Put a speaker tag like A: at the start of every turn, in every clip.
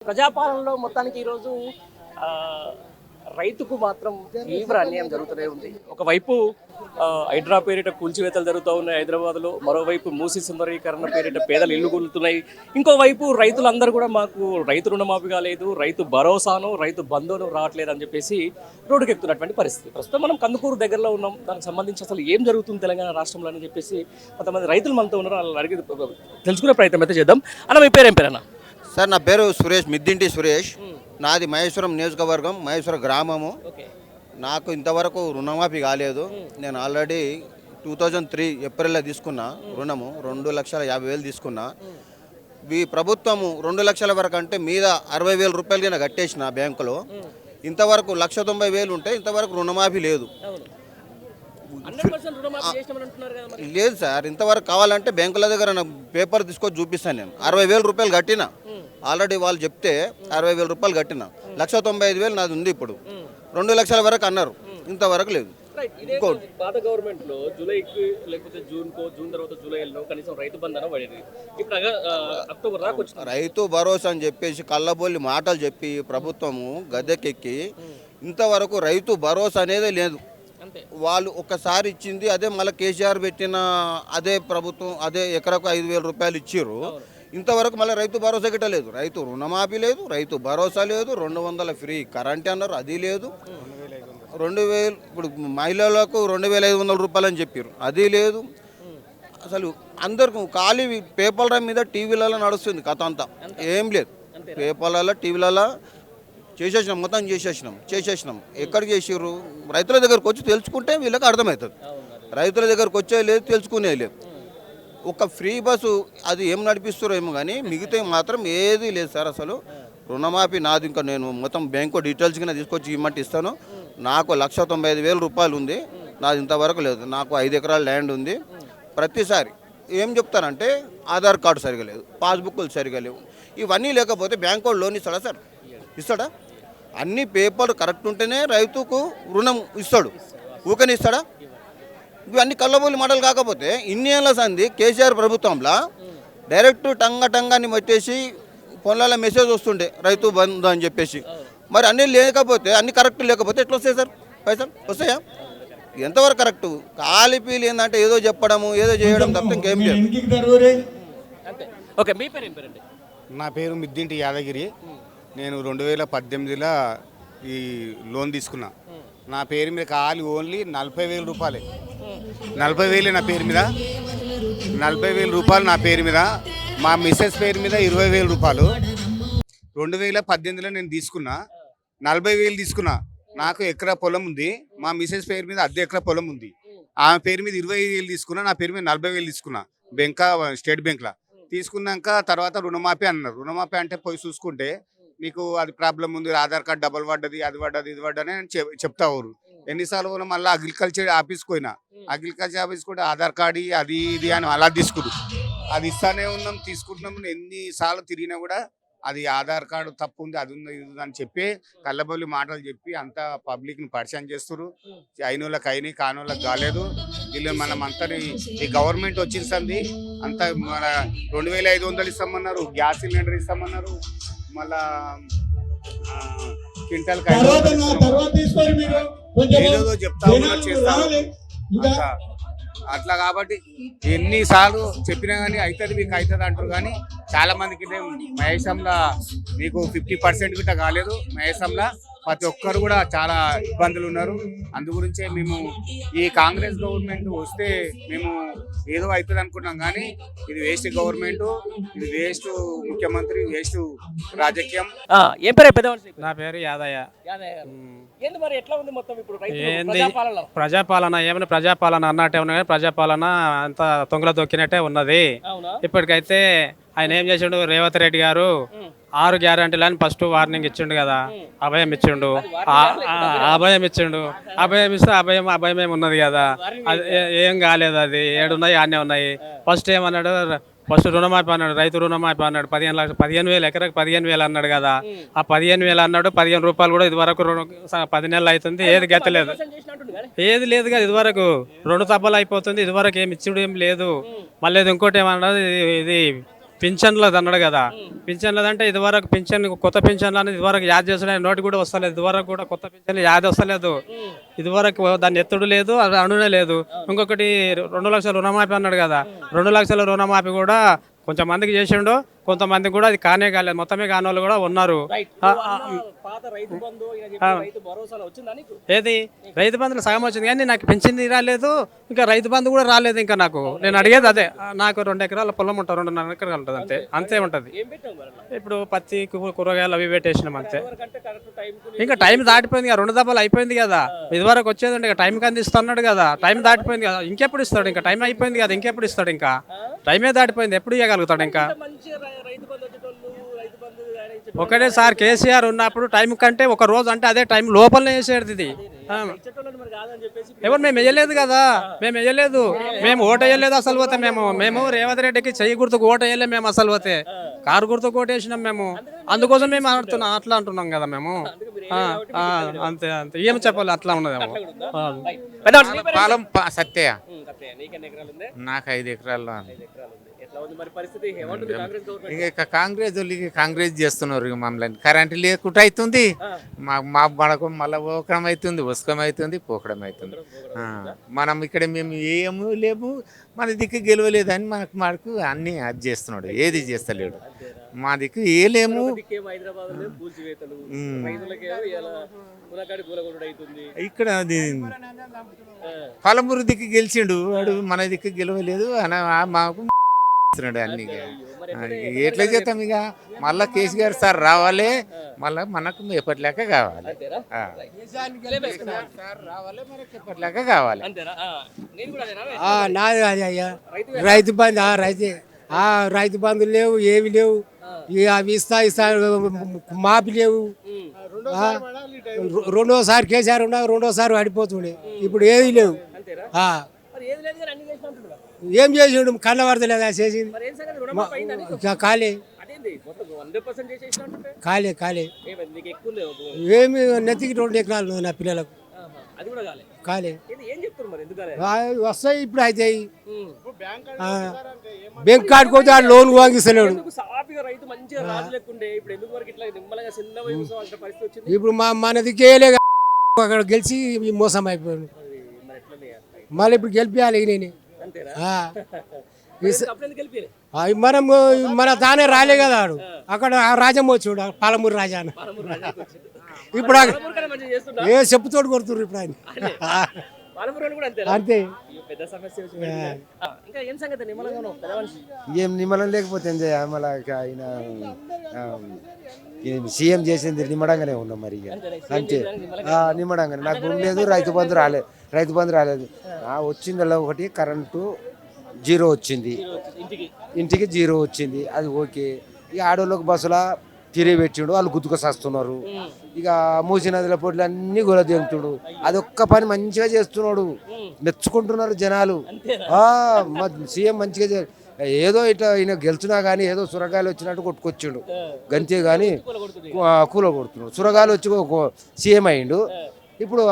A: ప్రజాపాలనలో మొత్తానికి ఈరోజు రైతుకు మాత్రం తీవ్ర అన్యాయం జరుగుతూనే ఉంది. ఒకవైపు హైడ్రా పేరిట కూల్చివేతలు జరుగుతూ ఉన్నాయి హైదరాబాద్లో, మరోవైపు మూసి సుందరీకరణ పేరిట పేదలు ఇల్లు కూలుతున్నాయి. ఇంకోవైపు రైతులందరూ కూడా మాకు రైతు రుణమాఫీ కాలేదు, రైతు భరోసాను రైతు బంధువును రావట్లేదు అని చెప్పేసి రోడ్డుకు ఎక్కుతున్నటువంటి పరిస్థితి. ప్రస్తుతం మనం కందుకూరు దగ్గరలో ఉన్నాం. దానికి సంబంధించి అసలు ఏం జరుగుతుంది తెలంగాణ రాష్ట్రంలో అని చెప్పేసి కొంతమంది రైతులు మనతో ఉన్నారు. వాళ్ళని అడిగి తెలుసుకునే ప్రయత్నం అయితే చేద్దాం. అన్న మీ పేరు ఏం పేరన్నా?
B: సార్ నా పేరు సురేష్, మిద్దింటి సురేష్. నాది మహేశ్వరం నియోజకవర్గం, మహేశ్వర గ్రామము. నాకు ఇంతవరకు రుణమాఫీ కాలేదు. నేను ఆల్రెడీ 2003 ఏప్రిల్లో తీసుకున్నా రుణము, 2,50,000 తీసుకున్నా. ఈ ప్రభుత్వము 2 లక్షల వరకు అంటే మీద 60,000 రూపాయలు కింద కట్టేసిన బ్యాంకులో. ఇంతవరకు 1,90,000 ఉంటే ఇంతవరకు రుణమాఫీ లేదు. లేదు సార్, ఇంతవరకు కావాలంటే బ్యాంకుల దగ్గర పేపర్ తీసుకొని చూపిస్తాను. నేను 60,000 రూపాయలు కట్టిన ఆల్రెడీ. వాళ్ళు చెప్తే 60,000 రూపాయలు కట్టిన. 1,95,000 నాది ఉంది. ఇప్పుడు 2 లక్షల వరకు అన్నారు, ఇంతవరకు లేదు.
A: పాత గవర్నమెంట్ లో జూలైకి లేకపోతే జూన్ తర్వాత జూలైలో కనీసం రైతు బంధన పడేది. ఇప్పుడు అక్టోబర్ దాకా వచ్చింది.
B: రైతు భరోసా అని చెప్పేసి కళ్ళబొల్లి మాటలు చెప్పి ప్రభుత్వము గద్దెకెక్కి ఇంతవరకు రైతు భరోసా అనేది లేదు. వాళ్ళు ఒక్కసారి ఇచ్చింది అదే, మళ్ళీ కేసీఆర్ పెట్టిన అదే ప్రభుత్వం అదే ఎకరకు 5,000 రూపాయలు ఇచ్చిర్రు. ఇంతవరకు మళ్ళీ రైతు భరోసా గిట్టలేదు. రైతు రుణమాఫీ లేదు, రైతు భరోసా లేదు. 200 ఫ్రీ కరెంట్ అన్నారు, అది లేదు. 2,000 ఇప్పుడు మహిళలకు 2,500 రూపాయలు అని చెప్పారు, అది లేదు. అసలు అందరికి ఖాళీ పేపర్ల మీద టీవీలలో నడుస్తుంది కథ అంతా. ఏం లేదు, పేపర్లలో టీవీలలో చేసేసినాం, మొత్తం చేసేసినాం. ఎక్కడికి చేసిర్రు? రైతుల దగ్గరకు వచ్చి తెలుసుకుంటే వీళ్ళకి అర్థమవుతుంది. రైతుల దగ్గరకు వచ్చే లేదు, తెలుసుకునే లేదు. ఒక ఫ్రీ బస్సు అది ఏం నడిపిస్తారో ఏమో కానీ మిగతా మాత్రం ఏది లేదు సార్. అసలు రుణమాఫీ నాది ఇంకా నేను మొత్తం బ్యాంకు డీటెయిల్స్ కింద తీసుకొచ్చి ఇమ్మంటే ఇస్తాను. నాకు 1,95,000 రూపాయలు ఉంది, నాది ఇంతవరకు లేదు. నాకు 5 ఎకరాల ల్యాండ్ ఉంది. ప్రతిసారి ఏం చెప్తారంటే ఆధార్ కార్డు సరిగా లేదు, పాస్బుక్లు సరిగా లేవు. ఇవన్నీ లేకపోతే బ్యాంకు లోన్ ఇస్తాడా సార్? ఇస్తాడా? అన్ని పేపర్లు కరెక్ట్ ఉంటేనే రైతుకు రుణం ఇస్తాడు, ఊకని ఇస్తాడా? ఇవన్నీ కళ్ళబోలి మాటలు కాకపోతే ఇన్ని ఏళ్ళ సంది కేసీఆర్ ప్రభుత్వంలో డైరెక్ట్ టంగాన్ని పెట్టేసి ఫోన్లలో మెసేజ్ వస్తుండే రైతు బంధు అని చెప్పేసి. మరి అన్నీ లేకపోతే, అన్ని కరెక్ట్ లేకపోతే ఎట్లా వస్తాయి సార్? పైసలు వస్తాయా? ఎంతవరకు కరెక్టు? కాలిపీలు ఏంటంటే ఏదో చెప్పడము, ఏదో చేయడం తప్ప ఇంకేం లేదు.
A: ఓకే, మీ పేరు ఏం పేరండి?
C: నా పేరు మిద్దింటి యాదగిరి. నేను 2018లో ఈ లోన్ తీసుకున్నా. నా పేరు మీద ఖాళీ ఓన్లీ 40,000 రూపాయలే. 40,000 నా పేరు మీద, 40,000 రూపాయలు నా పేరు మీద. మా మిస్సెస్ పేరు మీద 20,000 రూపాయలు. 2018లో నేను తీసుకున్నా, 40,000 తీసుకున్నా. నాకు ఎకరా పొలం ఉంది, మా మిస్సెస్ పేరు మీద అర్ధ ఎకరా పొలం ఉంది. ఆమె పేరు మీద 20,000 తీసుకున్నా, నా పేరు మీద 40,000 తీసుకున్నా. స్టేట్ బ్యాంక్లో తీసుకున్నాక తర్వాత రుణమాఫీ అన్నారు. రుణమాఫీ అంటే పోయి చూసుకుంటే నీకు అది ప్రాబ్లం ఉంది, ఆధార్ కార్డు డబల్ పడ్డది, అది పడ్డది, ఇది పడ్డది అని చెప్తారు. ఎన్నిసార్లు కూడా మళ్ళీ అగ్రికల్చర్ ఆఫీస్కి పోయినా, అగ్రికల్చర్ ఆఫీస్ కూడా ఆధార్ కార్డు అది ఇది అని అలా తీసుకురు. అది ఇస్తానే ఉన్నాం, తీసుకుంటున్నాం. ఎన్నిసార్లు తిరిగినా కూడా అది ఆధార్ కార్డు తప్పు ఉంది, అది ఉంది, ఇది అని చెప్పి కళ్ళబొల్లి మాటలు చెప్పి అంతా పబ్లిక్ని పరిచయం చేస్తారు. అయినోళ్ళకి అయినాయి, కానోళ్ళకి కాలేదు. వీళ్ళు మనం అంతా ఈ గవర్నమెంట్ వచ్చింది అంతా మన 2,500 ఇస్తామన్నారు, గ్యాస్ సిలిండర్ ఇస్తామన్నారు, మళ్ళా క్వింటల్ ఏదో చెప్తా ఉన్నారు, చేస్తా అట్లా. కాబట్టి ఎన్నిసార్లు చెప్పినా కానీ అవుతుంది మీకు అవుతుంది అంటారు. కానీ చాలా మందికి మహేశంలో మీకు 50% గిట్ట కాలేదు. మహేశంలో ప్రతి ఒక్కరు కూడా చాలా ఇబ్బందులు ఉన్నారు. అందు గురించే మేము ఈ కాంగ్రెస్ గవర్నమెంట్ వస్తే మేము ఏదో అవుతుంది అనుకున్నాం. కానీ ఇది వేస్ట్ గవర్నమెంట్, ఇది వేస్ట్ ముఖ్యమంత్రి, వేస్ట్ రాజకీయం.
A: ఏం పేరు పెద్ద?
D: నా పేరు యాదయ్య.
A: మరి ఎట్లా ఉంది మొత్తం ఇప్పుడు
D: ప్రజాపాలన? ఏమైనా ప్రజాపాలన అన్నట్టే ఉన్నాయి, ప్రజాపాలన అంతా తొంగల తొక్కినట్టే ఉన్నది. ఇప్పటికైతే ఆయన ఏం చేసిండు, రేవంత్ రెడ్డి గారు 6 గ్యారంటీలు అని ఫస్ట్ వార్నింగ్ ఇచ్చిండు కదా, అభయం ఇచ్చిండు. అభయం ఇస్తే అభయం ఏమున్నది కదా, అది ఏం కాలేదు. అది 7 ఉన్నాయి, ఆనే ఉన్నాయి. ఫస్ట్ ఏమన్నాడు, ఫస్ట్ రుణమాఫీ అన్నాడు, రైతు రుణమాఫీ అన్నాడు. 15,000 ఎకరకు 15,000 అన్నాడు కదా. ఆ 15,000 అన్నాడు, 15 రూపాయలు కూడా ఇదివరకు 10 నెలలు అవుతుంది, ఏది గెత్తలేదు, ఏది లేదు కదా. ఇదివరకు 2 తప్పలు అయిపోతుంది, ఇదివరకు ఏమి ఇచ్చుడు ఏం లేదు. మళ్ళీ ఇంకోటి ఏమన్నది, ఇది పింఛన్లది అన్నాడు కదా, పింఛన్లది అంటే ఇదివరకు పింఛన్ కొత్త పింఛన్లు అనేది ఇదివరకు యాద్ చేస్తున్నాయి, నోటి కూడా వస్తలేదు, ఇదివరకు కూడా కొత్త పింఛన్లు యాద్ వస్తలేదు, ఇదివరకు దాన్ని ఎత్తుడు లేదు, అది అనునే లేదు. ఇంకొకటి 2 లక్షల రుణమాఫీ అన్నాడు కదా, 2 లక్షల రుణమాఫీ కూడా కొంచెం మందికి చేసిండు, కొంతమందికి కూడా అది కానే కాలేదు, మొత్తమే కాని వాళ్ళు కూడా ఉన్నారు.
A: పాత రైతు బంధు రైతు భరోసాలో వచ్చిందా నీకు?
D: ఏది రైతు బంధులు సగం వచ్చింది కానీ నాకు పెన్షన్ రాలేదు, ఇంకా రైతు బంధు కూడా రాలేదు. ఇంకా నాకు నేను అడిగేది అదే, నాకు 2 ఎకరాల పొలం ఉంటుంది, 2.5 ఎకరాలు ఉంటుంది, అంతే అంతే ఉంటుంది.
A: ఏం పెట్టావు మరి అలా?
D: ఇప్పుడు పత్తి కూరగాయలు అవి పెట్టేసినాం అంతే.
A: ఎవరికంటే కరెక్ట్ టైంకు
D: ఇంకా టైం దాటిపోయింది కదా, 2 దఫాలు అయిపోయింది కదా, ఇదివరకు వచ్చేదండి ఇక టైంకి అందిస్తున్నాడు కదా, టైం దాటిపోయింది కదా, ఇంకెప్పుడు ఇస్తాడు, ఇంకా టైం అయిపోయింది కదా, ఇంకెప్పుడు ఇస్తాడు, ఇంకా టైమే దాటిపోయింది, ఎప్పుడు ఇవ్వగలుగుతాడు ఇంకా.
A: మంచి రైతు బంధు వచ్చేటోళ్ళు రైతు బంధు ఆయన ఇచ్చే
D: ఒకటే సార్ కేసీఆర్ ఉన్నప్పుడు టైం కంటే ఒక రోజు అంటే అదే టైం లోపలనే వేసేది ఇది.
A: ఇచ్చేటోళ్ళని మరి కాదని చెప్పేసి
D: ఎవరు మేము వేయలేదు కదా, మేము వేయలేదు, మేము ఓటు వేయలేదు అసలు పోతే, మేము రేవంత్ రెడ్డికి చెయ్యి గుర్తుకు ఓటు వేయలేదు మేము అసలు పోతే, కారు గుర్తుకు ఓటు వేసినాం మేము, అందుకోసం మేము అట్లా అంటున్నాం కదా మేము. అంతే అంతే, ఏం చెప్పాలి, అట్లా ఉన్నదేమో.
E: పాలం సత్య,
A: నీకెన్ని ఎకరాలు ఉంది?
E: నాకు 5 ఎకరాల్లో.
A: 5 ఎకరాలు ఉంది. ఎట్లా ఉంది మరి పరిస్థితి? ఏమంటుంది కాంగ్రెస్ గవర్నమెంట్?
E: ఇక కాంగ్రెస్ వాళ్ళు కాంగ్రెస్ చేస్తున్నారు ఇక మమ్మల్ని. కరెంట్ లేకుండా అవుతుంది, మా మనకు మళ్ళీ పోకడం అవుతుంది, వసుకం అవుతుంది, పోకడం అవుతుంది. మనం ఇక్కడ మేము ఏమూ లేము, మన దిక్కు గెలవలేదని మనకు అన్ని అది చేస్తున్నాడు, ఏది చేస్తలేడు, మా దిక్కు ఏ లేము.
A: హైదరాబాద్ లో కూల్చివేతలు, రైతులకేమో ఇలా మునకాడి కూలగొడుడు అవుతుంది.
E: ఇక్కడ అది పలమూరు దిక్కు గెలిచిండు వాడు, మన దిక్కు గెలవలేదు అని మాకు అన్ని. ఎట్లా చేస్తాం ఇక, మళ్ళా కేసీఆర్ సార్ రావాలి, మళ్ళా మనకు ఎప్పటిలాక కావాలి, సార్ రావాలి, మనకు ఎప్పటిలాక కావాలి.
F: నాది అది అయ్యా, రైతు బంధు రైతు బంధులు లేవు, ఏమి లేవు, అవి ఇస్తా మాపి లేవు. రెండోసారి కేసీఆర్ ఉన్నా, రెండోసారి పడిపోతుండే, ఇప్పుడు ఏది లేవు. ఏం చేసిండు, కళ్ళ వరదలేదా చేసింది, కాలే కాలే ఏమి నెత్తికి 2 ఎకరాలు నా పిల్లలకు కాలే వస్తాయి, ఇప్పుడు అవుతాయి. బ్యాంక్ కార్డు పోతే ఆ లోన్ వాంగిస్తలేడు. ఇప్పుడు మనదికి వేయలే, అక్కడ గెలిచి మోసం అయిపోయాడు, మళ్ళీ ఇప్పుడు గెలిపియాలి నేను. మనం మన తానే రాలే కదా ఆడు, అక్కడ ఆ రాజమ్మ వచ్చాడు, పాలమూరు రాజా అని. ఇప్పుడు ఏ చెప్పుతోడు కొడుతున్నారు ఇప్పుడు ఆయన, అంతే.
G: ఏం నిమ్మలం లేకపోతే ఏం చేయాలి, మళ్ళీ ఆయన సీఎం చేసింది నిమ్మడంగానే ఉన్నాం మరి, ఇక అంతే. నిమ్మడంగానే నాకు భూమి లేదు, రైతు బంధు రాలేదు. వచ్చిందల్లా ఒకటి కరెంటు 0 వచ్చింది, ఇంటికి 0 వచ్చింది, అది ఓకే. ఇక ఆడోళ్ళకి బస్సులా తిరిగి పెట్టిండు, వాళ్ళు గుర్తుకొస్తున్నారు. ఇక మూసి నదిల పోట్లు అన్ని గొల దింపుతుడు, అదొక్క పని మంచిగా చేస్తున్నాడు, మెచ్చుకుంటున్నారు జనాలు. సీఎం మంచిగా ఏదో ఇట్లా ఈయన గెలుచున్నా కానీ ఏదో సురగాయలు వచ్చినట్టు కొట్టుకొచ్చిండు గంతే, కానీ కూల కొడుతున్నాడు. సురగాయలు వచ్చి సీఎం అయ్యిండు, ఇప్పుడు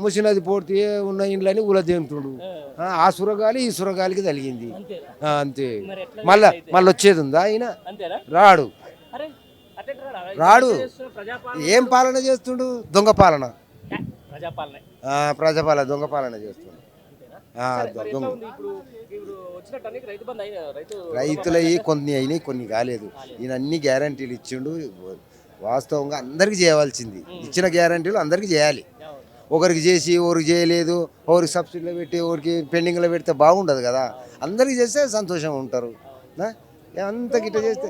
G: మూసి నది పోటీ ఉన్న ఇండ్లని ఊల దింపుతుడు. ఆ సురగాలి ఈ సురగాలికి తగిలింది, అంతే. మళ్ళీ వచ్చేది ఉందా, ఆయన రాడు. ఏం పాలన చేస్తుండు, దొంగ పాలన, ప్రజాపాలన, దొంగ పాలన చేస్తుండు. రైతులవి కొన్ని అయినాయి, కొన్ని కాలేదు. ఈయన అన్ని గ్యారంటీలు ఇచ్చిండు, వాస్తవంగా అందరికి చేయవలసింది, ఇచ్చిన గ్యారంటీలు అందరికి చేయాలి. ఒకరికి చేసి ఒకరికి చేయలేదు, ఒకరికి సబ్సిడీలో పెట్టి ఒకరికి పెండింగ్లో పెడితే బాగుండదు కదా, అందరికి చేస్తే సంతోషంగా ఉంటారు. అంత గిట్ట చేస్తే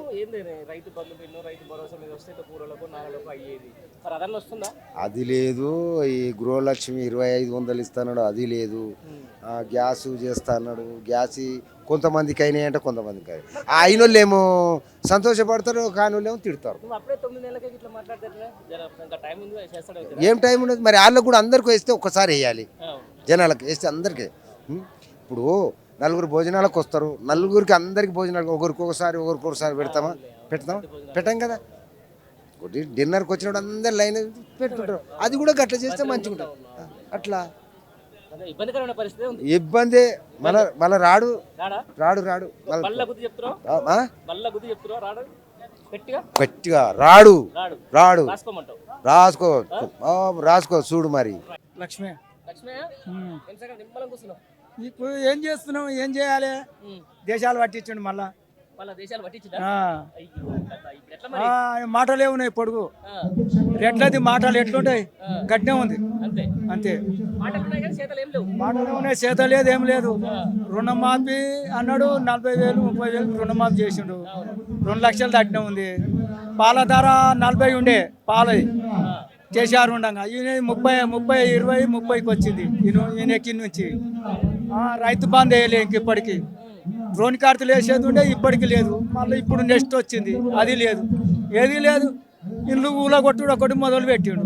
G: అది లేదు. ఈ గృహలక్ష్మి 2500 ఇస్తున్నాడు, అది లేదు. గ్యాస్ చేస్తా అన్నాడు, గ్యాస్ కొంతమందికి అయినాయి అంటే కొంతమందికి అయిన వాళ్ళు ఏమో సంతోషపడతారు, కాని వాళ్ళు ఏమో తిడతారు. ఏం టైం ఉండదు మరి, వాళ్ళకు కూడా అందరికి వేస్తే ఒక్కసారి వేయాలి, జనాలకు వేస్తే అందరికీ. ఇప్పుడు 4 భోజనాలకు వస్తారు, 4 అందరికి భోజనాలు ఒకరికొకసారి పెట్టాం కదా. ఒకటి డిన్నర్కి వచ్చినప్పుడు అందరు లైన్ పెట్టుకుంటారు, అది కూడా గట్ల చేస్తే మంచిగా ఉంటుంది. అట్లా
A: అదే ఇబ్బందికరమైన పరిస్థితి ఉంది.
G: ఇబ్బంది మళ్ళీ రాడు
A: రాడా
G: రాడు రాడు మళ్ళీ
A: బల్ల గుద్ది చెప్తున్నావు, బల్ల గుద్ది చెప్తున్నావు, రాడు గట్టిగా
G: గట్టిగా రాడు
A: రాడు
G: రాడు
A: రాసుకోమంటావు.
G: రాసుకో చూడు మరి.
H: లక్ష్మి
A: లక్ష్మయ్య ఎంతసేపు నిమ్మలం కూర్చున్నావు?
H: ఇప్పుడు ఏం చేస్తున్నాం, ఏం చేయాలి? దేశాలు పట్టించండి మళ్ళా.
A: వాళ్ళ దేశాలు పట్టించిందా?
H: ఆ.
A: అయ్యో, కథ. ఇప్పుడు ఎట్లా మరి?
H: మాటలు ఏమున్నాయి పొడుగు
A: ఆ,
H: ఎట్లది మాటలు ఎట్లుంటాయి? గట్టినే ఉంది
A: అంతే
H: అంతే.
A: మాటలు ఉన్నాయి కానీ చేతలు ఏం లేవు.
H: మాటలు ఏమున్నాయి, చేత లేదు, ఏం లేదు. రుణమాఫీ అన్నాడు, 40,000 30,000 రుణమాఫీ చేసిండు. 2 లక్షలు దాటినే ఉంది. పాల ధర 40 ఉండే పాలది కేసీఆర్ ఉండగా, ఈయన 30 20 30కి వచ్చింది ఈయన ఎక్కి నుంచి. రైతు బంద్ వేయలే ఇంక ఇప్పటికి. డ్రోన్ కార్తలు వేసేది ఉండే, ఇప్పటికి లేదు. మళ్ళీ ఇప్పుడు నెక్స్ట్ వచ్చింది, అది లేదు, ఏది లేదు. ఇల్లు ఊళ్ళో కొట్టుడు ఒకటి మొదలు పెట్టిండు.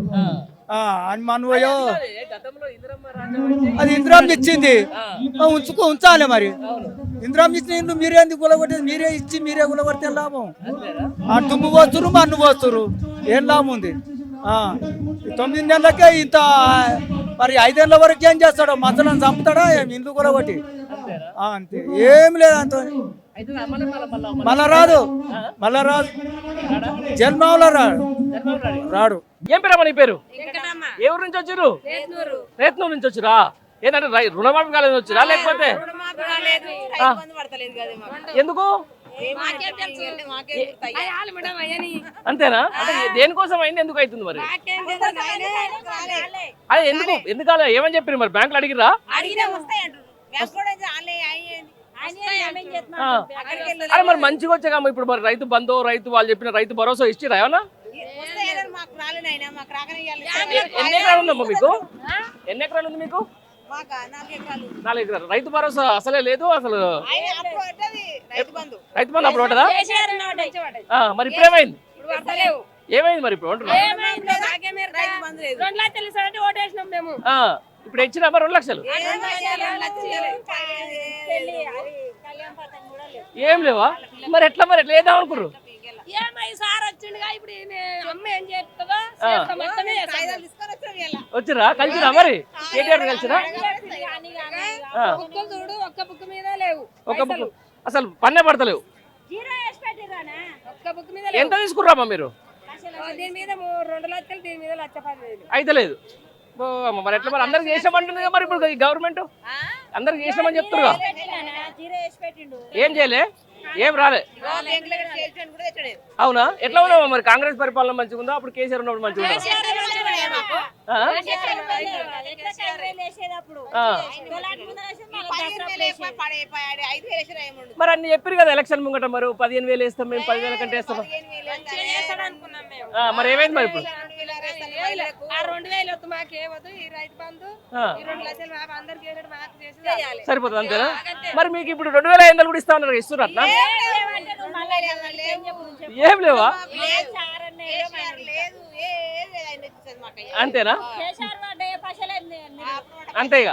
H: అని మనవయో
A: అదే, గతంలో ఇందిరమ్మ రాజ్యం అంటే
H: అది ఇందిరామ్ ఇచ్చింది, ఉంచాలి మరి. ఇందిరామ్ ఇచ్చిన ఇల్లు మీరే ఎందుకు గులగొట్టేది? మీరే ఇచ్చి మీరే గులగొడితే లాభం. ఆ తుమ్ము పోతురు, మన్ను పోతురు, ఏం లాభం ఉంది? 9 నెలలకే ఇంత, మరి 5 ఏళ్ళ వరకు ఏం చేస్తాడో? మసలను చంపుతాడా ఇల్లు గులగొట్టి? అంతే, ఏం లేదు. అంత
A: అయితే మళ్ళీ
H: మళ్ళా రాదు, మళ్ళా రాదు, జన్మలో రాడు రాడు.
A: ఏం పేరమ్మా నీ పేరు? ఏ ఊరు నుంచి వచ్చారు? రేత్నూరు నుంచి వచ్చిరా? ఏంటంటే రుణమాఫీ కాలేదు వచ్చిరా లేకపోతే ఎందుకు? అంతేనా? అంటే దేనికోసం అయింది, ఎందుకు అవుతుంది మరి? అదే ఎందుకు కాలే? ఏమని చెప్పారు మరి? బ్యాంకులు అడిగిరా? అరే మరి మంచిగా వచ్చాకమ్మా. ఇప్పుడు మరి రైతు బంధు, రైతు వాళ్ళు చెప్పిన రైతు భరోసా ఇచ్చిరా ఏమన్నా? ఎన్ని ఎకరాలు ఉందమ్మా మీకు? ఎన్ని ఎకరాలు ఉంది మీకు? 4 ఎకరాలు. రైతు భరోసా అసలే లేదు అసలు. రైతు బంధు అప్పుడు ఉంటుందా? మరి ఇప్పుడు ఏమైంది? ఏమైంది మరి ఇప్పుడు అంటున్నా? ఇప్పుడు ఇచ్చినా మరి 2 లక్షలు ఏం లేవా? మరి ఎట్లా వేద్దాం అనుకుర్రు? వచ్చిరా? కలిసిరా మరి? కేటీఆర్ కలిసిరా? ఒక్క బుక్ అసలు పన్నే పడతలేవు. ఎంత తీసుకుర్రామా మీరు? అయితే లేదు. మరి ఎట్లా మరి? అందరికి చేసామంటుంది కదా మరి ఇప్పుడు గవర్నమెంట్, అందరికి చేసామని చెప్తున్నా. ఏం చేయలే, ఏం రాలే. అవునా? ఎట్లా ఉన్నావా మరి? కాంగ్రెస్ పరిపాలన మంచిగా ఉందా? అప్పుడు కేసీఆర్ ఉన్నప్పుడు మంచిగా ఉందా? మరి అన్ని చెప్పారు కదా ఎలక్షన్ ముంగట, మరి 15,000 వేస్తాం మేము, 10,000 కంటే వేస్తాం. మరి ఏమైంది మరి ఇప్పుడు?
I: 2,000 మాకేమదు, ఈ రైతు బంధు 2 లక్షలు అందరికి
A: సరిపోతుంది అంతేనా? మరి మీకు ఇప్పుడు 2,500 కూడా ఇస్తా ఉన్నారు, ఇస్తున్నారు అట్లా? ఏం లేవా? అంతేనా? అంతే ఇక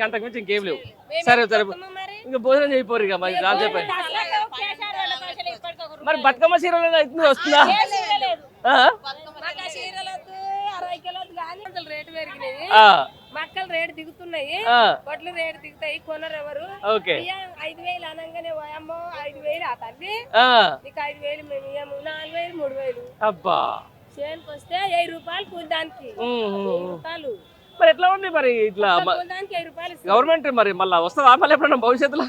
A: అంతకు మించి ఇంకేం లేవు. సరే సరే, ఇంకా భోజనం చేయిపోరు ఇక మరి. చాలా చెప్పండి మరి. బతుకమ్మ చీరలు వస్తుందా?
I: రేటు పెరిగినాయి, మక్కలు రేటు దిగుతున్నాయి, వడ్లు రేటు దిగుతాయి, కొనరు ఎవరు. 5,000 అనగానే అమ్మో 5,000 ఆ తల్లి, నీకు 5,000 మేము ఇయ్యము, 4,000 3,000.
A: అబ్బా,
I: చేనుకు వస్తే 1000 రూపాయలు కూలిదానికి, 1000 రూపాయలు.
A: మరి ఎట్లా ఉంది మరి? ఇట్లా
I: కూలిదానికి 1000 రూపాయలు
A: గవర్నమెంట్ మరి మళ్ళీ వస్తుందా మళ్ళీ ఎప్పుడన్నా భవిష్యత్తులో?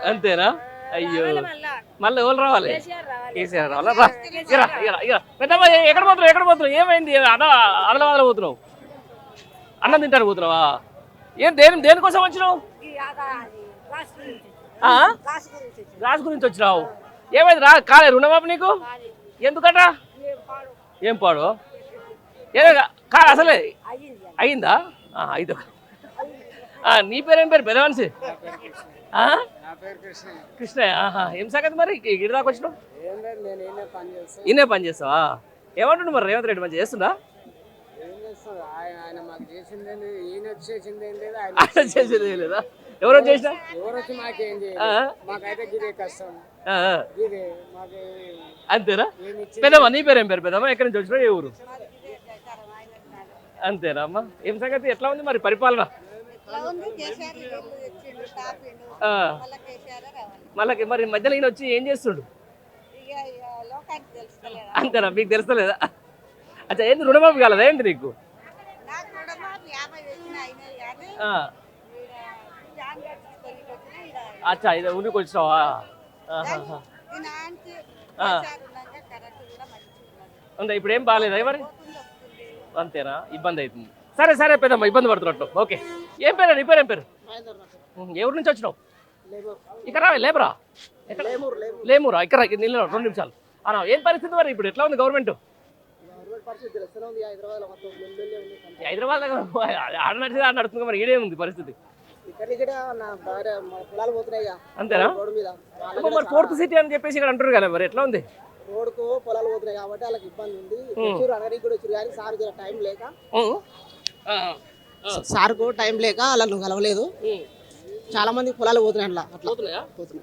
A: అంతేనా? అయ్యో, మళ్ళీ ఎవరు రావాలి? కేసీఆర్ రావాలా? పెద్దమ్మ ఎక్కడ పోతున్నావు? ఎక్కడ పోతున్నావు? ఏమైంది? అదల పోతున్నావు? అన్నం తింటాను పోతున్నావా? ఏం దేనికోసం వచ్చినావు? గ్లాస్ గురించి వచ్చినావు. ఏమైంది? కాలే రుణమాఫీ నీకు? ఎందుకట? ఏం పాడు? ఏదో కాదు అసలే అయిందా? అయితే నీ పేరేం పేరు? పెద్ద మనిషి కృష్ణయ్య. ఏం సంగతి మరి? ఇటు దాకా వచ్చినావు? ఈయనే పని చేస్తావా? ఏమంటుండు మరి రేవంత్ రెడ్డి? మంచిగా చేస్తుందా? ఆయన చేసేది లేదా? ఎవరో చేసినా
F: ఎవరొచ్చి మాకేంది
A: ఆ,
F: మాకైతే గిదే కష్టం
A: ఆ, ఆ.
F: గిదే మాకు
A: అంతేనా పెద్దమ్మ నీ పేరు ఏం పేరు పెద్దమ్మ ఎక్కడి నుంచి వచ్చినా ఏ ఊరు అంతేనా అమ్మ ఏం సంగతి ఎట్లా ఉంది మరి పరిపాలన ఆ. మళ్ళీ మరి మధ్యలో ఈయన వచ్చి ఏం చేస్తుండు అంతేనా మీకు తెలుస్తలేదా అచ్చా ఏంది రుణమాఫీ కాలేదా ఏంటి నీకు ఆ. అచ్చా ఇది ఊరికి వచ్చినావా ఆహాహా. ఆ. అంతే ఇప్పుడు ఏం బాగాలేదా మరి అంతేనా ఇబ్బంది అవుతుంది సరే సరే పెద్దమ్మ ఇబ్బంది పడుతున్నట్టు ఓకే ఏం పేరు నీ పేరు ఏం పేరు ఏ ఊరు నుంచి వచ్చినావు ఇక్కడ రా లేబరా ఎక్కడ లేమూరా ఇక్కడ నిన్న 2 నిమిషాలు అన్నా ఏం పరిస్థితి మరి ఇప్పుడు ఎట్లా ఉంది గవర్నమెంట్ హైదరాబాద్ ఆడ నడిచింది ఆడ నడుస్తుంది మరి ఈడే ఉంది పరిస్థితి అంతేనా అబ్బా, మరి 4th సిటీ అని చెప్పేసి ఇక్కడ అంటారు కదా మరి ఎట్లా ఉంది
H: రోడ్కు పొలాలు పోతున్నాయి కాబట్టి వాళ్ళకి ఇబ్బంది ఉంది వచ్చారు అనడానికి కూడా వచ్చారు కానీ సార్ జర టైం లేక సార్కు టైం లేక వాళ్ళను కలవలేదు చాలా మంది పొలాలు పోతున్నాయి అట్లా
A: పోతున్నాయా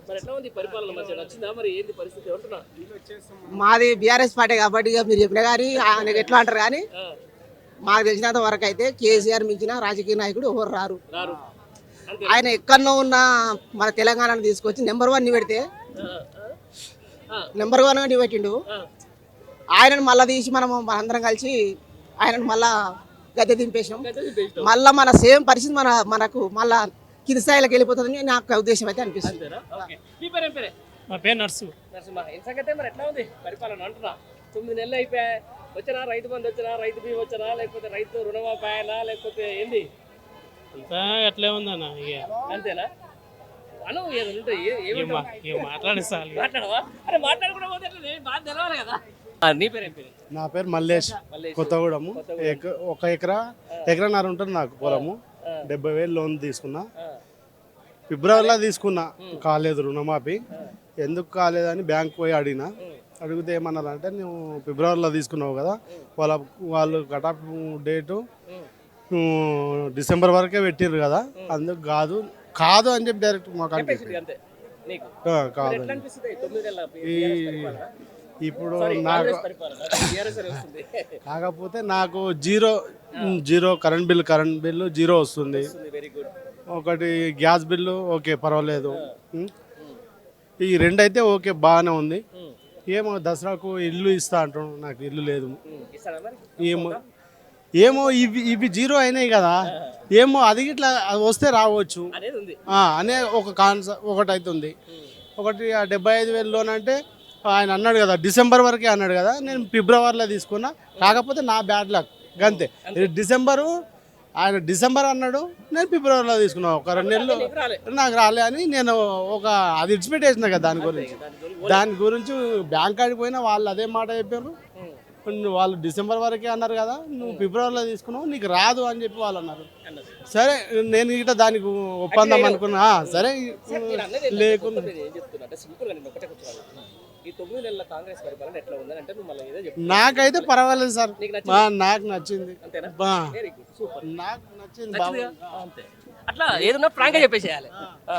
A: మరి ఎట్లా ఉంది పరిపాలన మంచిగా నచ్చిందా మరి ఏంది పరిస్థితి అంటున్నా
H: మాది బీఆర్ఎస్ పార్టీ కాబట్టి ఇక మీరు చెప్పిన కానీ ఆయనకి ఎట్లా అంటారు కానీ మాకు తెలిసినంత వరకు అయితే కేసీఆర్ మించిన రాజకీయ నాయకుడు ఎవరు రారు
A: రారు
H: ఆయన ఎక్కడో ఉన్న మన తెలంగాణను తీసుకొచ్చి నెంబర్ 1 పెడితే నెంబర్ 1 పెట్టిండు ఆయనను మళ్ళా తీసి మనం అందరం కలిసి ఆయనను మళ్ళా గద్దె దింపేసాం మళ్ళా మన సేమ్ పరిస్థితి మనకు మళ్ళా కింది స్థాయిలోకి వెళ్ళిపోతుందని నాకు ఉద్దేశం అయితే అనిపిస్తుంది
A: అంతేనా ఓకే మీ పేరు ఏం పేరే
D: మా పేరు నర్సు
A: నరసింహ ఏం సంగతి మరి ఎట్లా ఉంది పరిపాలన అంటున్నా 9 నెలలు అయిపోయాయి వచ్చినా రైతు బంధు వచ్చినా రైతు బీమా వచ్చినా లేకపోతే రైతు రుణమాఫీ అయినా లేకపోతే ఏంది
D: అంతా ఎట్లే ఉందన్న ఇక
A: అంతేనా అను ఏదైనా ఉంటే
D: మాట్లాడిస్తాను
A: మాట్లాడవా అరే మాట్లాడకుండా పోతే ఎట్లా? నేను బాగా తెలవాలి కదా నీ పేరు ఏం పేరు
J: నా పేరు మల్లేష్ కొత్తగూడెము ఒక ఎకరన్నర ఉంటుంది నాకు పొలము 70,000 లోన్ తీసుకున్నా ఫిబ్రవరిలో తీసుకున్నా కాలేదు రుణమాఫీ ఎందుకు కాలేదని బ్యాంక్ పోయి అడిగితే ఏమన్నారంటే నువ్వు ఫిబ్రవరిలో తీసుకున్నావు కదా వాళ్ళు కటాఫ్ డేటు డిసెంబర్ వరకే పెట్టిర్రు కదా అందుకు కాదు అని చెప్పి డైరెక్ట్ మాకు
A: చెప్పేసింది అంతే నీకు
J: కాదు
A: ఎట్లా అనిపిస్తుంది 9 నెలల
J: ఇప్పుడు నాకు
A: కాంగ్రెస్ పరిపాలన టీఆర్ఎస్ వస్తుంది
J: కాకపోతే నాకు జీరో కరెంట్ బిల్లు జీరో వస్తుంది
A: వెరీ గుడ్
J: ఒకటి గ్యాస్ బిల్లు ఓకే పర్వాలేదు ఈ 2 అయితే ఓకే బాగానే ఉంది ఏమో దసరాకు ఇల్లు ఇస్తా అంటున్నాను నాకు ఇల్లు లేదు
A: ఇస్తారా మరి
J: ఏమో ఇవి జీరో అయినాయి కదా ఏమో అది ఇట్లా వస్తే రావచ్చు
A: అనేది ఉంది
J: అనే ఒక ఒకటి అవుతుంది ఒకటి 75,000 లోన్ అంటే ఆయన అన్నాడు కదా డిసెంబర్ వరకే అన్నాడు కదా నేను ఫిబ్రవరిలో తీసుకున్నా కాకపోతే నా బ్యాడ్ లక్ గంతే ఆయన డిసెంబర్ అన్నాడు నేను ఫిబ్రవరిలో తీసుకున్నా ఒక 2 నెలలు నాకు రాలే అని నేను అది ఇడిచిపెట్టేసిన కదా దాని గురించి బ్యాంక్ కాడికి పోయినా వాళ్ళు అదే మాట చెప్పారు వాళ్ళు డిసెంబర్ వరకే అన్నారు కదా నువ్వు ఫిబ్రవరిలో తీసుకున్నావు నీకు రాదు అని చెప్పి వాళ్ళు అన్నారు సరే నేను ఇట దానికి ఒప్పందం అనుకున్నా సరే లేకుండా నాకైతే పర్వాలేదు సార్ నాకు నచ్చింది నాకు నచ్చింది
A: అట్లా ఏదన్నా ఫ్రాంక్ గా చెప్పేసేయాలి